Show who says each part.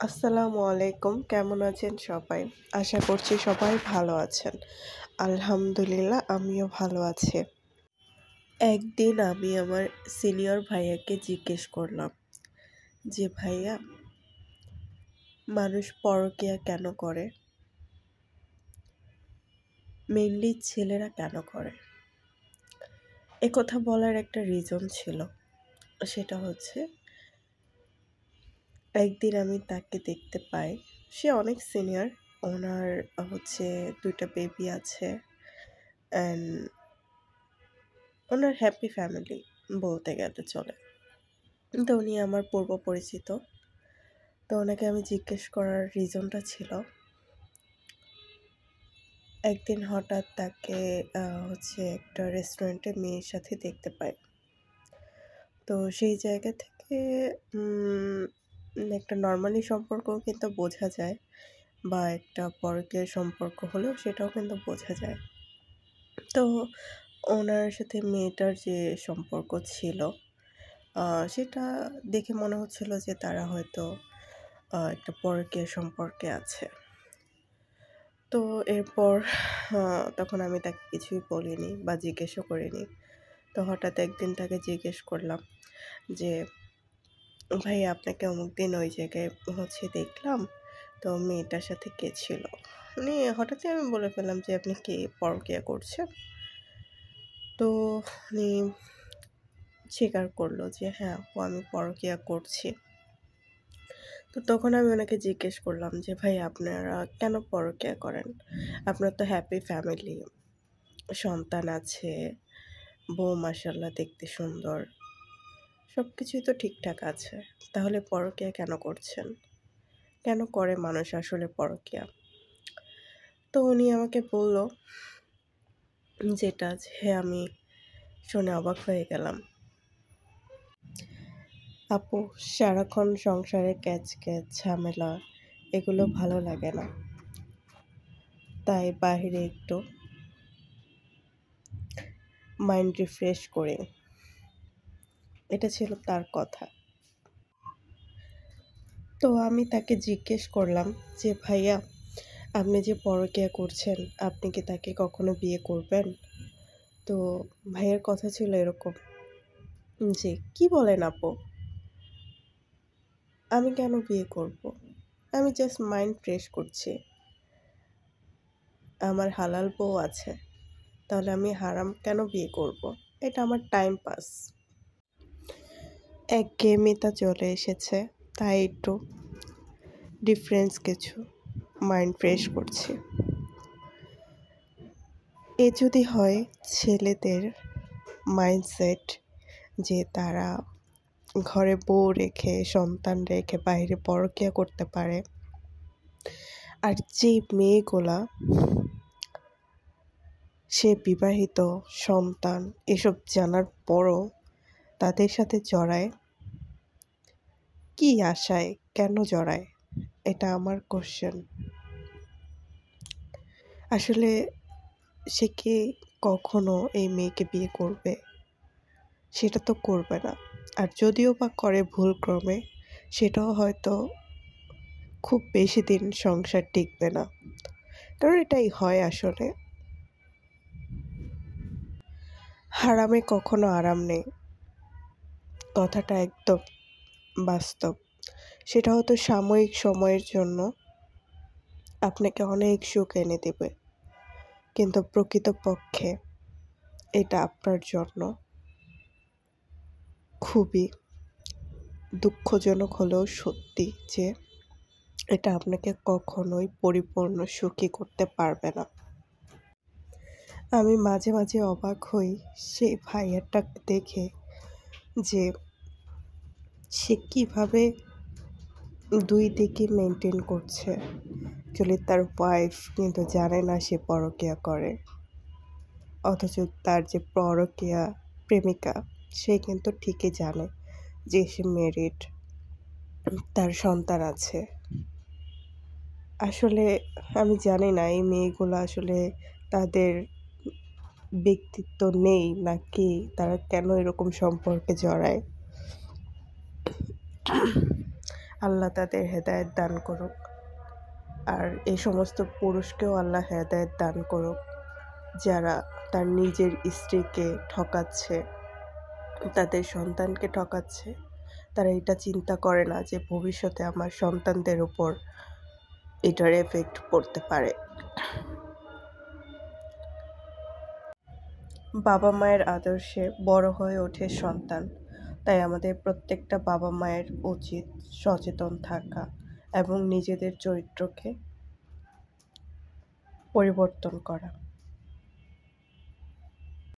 Speaker 1: আসসালামু আলাইকুম। কেমন আছেন সবাই? আশা করছি সবাই ভালো আছেন। আলহামদুলিল্লাহ আমিও ভালো আছি। একদিন আমি আমার সিনিয়র ভাইয়াকে জিজ্ঞেস করলাম যে, "ভাইয়া, মানুষ পরকীয়া কেন করে? মেইনলি ছেলেরা কেন করে?" একথা বলার একটা রিজন ছিল। সেটা হচ্ছে একদিন আমি তাকে দেখতে পাই। সে অনেক সিনিয়র। ওনার হচ্ছে ২ টা বেবি আছে অ্যান্ড ওনার হ্যাপি ফ্যামিলি বলতে গেলে চলে। তো উনি আমার পূর্ব পরিচিত। তো ওনাকে আমি জিজ্ঞেস করার রিজনটা ছিল, একদিন হঠাৎ তাকে হচ্ছে একটা রেস্টুরেন্টে মেয়ের সাথে দেখতে পাই। তো সেই জায়গা থেকে উম একটা নরমালি সম্পর্কও কিন্তু বোঝা যায় বা একটা পরকীয়ার সম্পর্ক হলেও সেটাও কিন্তু বোঝা যায়। তো ওনার সাথে মেয়েটার যে সম্পর্ক ছিল, আ সেটা দেখে মনে হচ্ছিল যে তারা হয়তো একটা পরকীয়া সম্পর্কে আছে। তো এরপর আ তখন আমি তাকে কিছুই বলিনি বা জিজ্ঞেসও করিনি। তো হঠাৎ একদিন তাকে জিজ্ঞেস করলাম যে, "ভাই আপনাকে অমুক দিন ওই জায়গায় হচ্ছে দেখলাম। তো মেয়েটার সাথে কে ছিল?" উনি হঠাৎই আমি বলে ফেললাম যে, "আপনি কি পরকীয়া করছেন?" তো উনি স্বীকার করল যে, "হ্যাঁ আপু আমি পরকীয়া করছি।" তো তখন আমি ওনাকে জিজ্ঞেস করলাম যে, "ভাই আপনারা কেন পরকীয়া করেন? আপনার তো হ্যাপি ফ্যামিলি, সন্তান আছে, বউ মাশাআল্লাহ দেখতে সুন্দর। সবকিছুই তো ঠিকঠাক আছে। তাহলে পরকীয়া কেন করছেন? কেন করে মানুষ আসলে পরকীয়া?" তো উনি আমাকে বলল যেটা যে আমি শুনে অবাক হয়ে গেলাম। "আপু সারাক্ষণ সংসারে ক্যাচ-ক্যাচ, ঝামেলা এগুলো ভালো লাগে না। তাই বাহিরে একটু মাইন্ড রিফ্রেশ করি।" এটা ছিল তার কথা। তো আমি তাকে জিজ্ঞেস করলাম যে, "ভাইয়া আপনি যে পরকীয়া করছেন, আপনি কি তাকে কখনো বিয়ে করবেন?" তো ভাইয়ের কথা ছিল এরকম যে, "কি বলেন আপু? আমি কেন বিয়ে করব? আমি জাস্ট মাইন্ড ফ্রেশ করছি। আমার হালাল বউ আছে। তাহলে আমি হারাম কেন বিয়ে করব? এটা আমার টাইম পাস। একঘেয়েমিতা চলে এসেছে। তাই একটু ডিফারেন্স কিছু মাইন্ড ফ্রেশ করছি।" এ যদি হয় ছেলেদের মাইন্ডসেট যে তারা ঘরে বউ রেখে, সন্তান রেখে বাইরে পরকীয়া করতে পারে। আর যে মেয়েগুলা সে বিবাহিত, সন্তান এসব জানার পরও তাদের সাথে জড়ায়, কি আশায়, কেন জড়ায়? এটা আমার কোয়েশ্চেন। আসলে সে কি কখনো এই মেয়েকে বিয়ে করবে? সেটা তো করবে না। আর যদিও বা করে ভুলক্রমে, সেটাও হয়তো খুব বেশি দিন সংসার টিকবে না। কারণ এটাই হয় আসলে। হারামে কখনো আরাম নেই। কথাটা একদম বাস্তব। সেটা হয়তো সাময়িক সময়ের জন্য আপনাকে অনেক সুখ এনে দেবে। কিন্তু প্রকৃতপক্ষে এটা আপনার জন্য খুবই দুঃখজনক হলেও সত্যি যে এটা আপনাকে কখনোই পরিপূর্ণ সুখী করতে পারবে না। আমি মাঝে, মাঝে অবাক হই সেই ভাইয়াটাকে দেখে যে সে কিভাবে ২ দিকই মেইনটেইন করছে। অ্যাকচুয়ালি তার ওয়াইফ কিন্তু জানে না সে পরকীয়া করে। অথচ তার যে পরকীয়া প্রেমিকা সে কিন্তু ঠিকই জানে যে সে ম্যারিড, তার সন্তান আছে। আসলে আমি জানি না এই মেয়েগুলো আসলে তাদের ব্যক্তিত্ব নেই নাকি তারা কেন এরকম সম্পর্কে জড়ায়। আল্লাহ তাদের হেদায়েত দান করুক। আর এই সমস্ত পুরুষকেও আল্লাহ হেদায়েত দান করুক, যারা তার নিজের স্ত্রীকে ঠকাচ্ছে, তাদের সন্তানকে ঠকাচ্ছে। তারা এটা চিন্তা করে না যে ভবিষ্যতে আমার সন্তানদের উপর এটার এফেক্ট পড়তে পারে। বাবা মায়ের আদর্শে বড় হয়ে ওঠে সন্তান। তাই আমাদের প্রত্যেকটা বাবা মায়ের উচিত সচেতন থাকা এবং নিজেদের চরিত্রকে পরিবর্তন করা।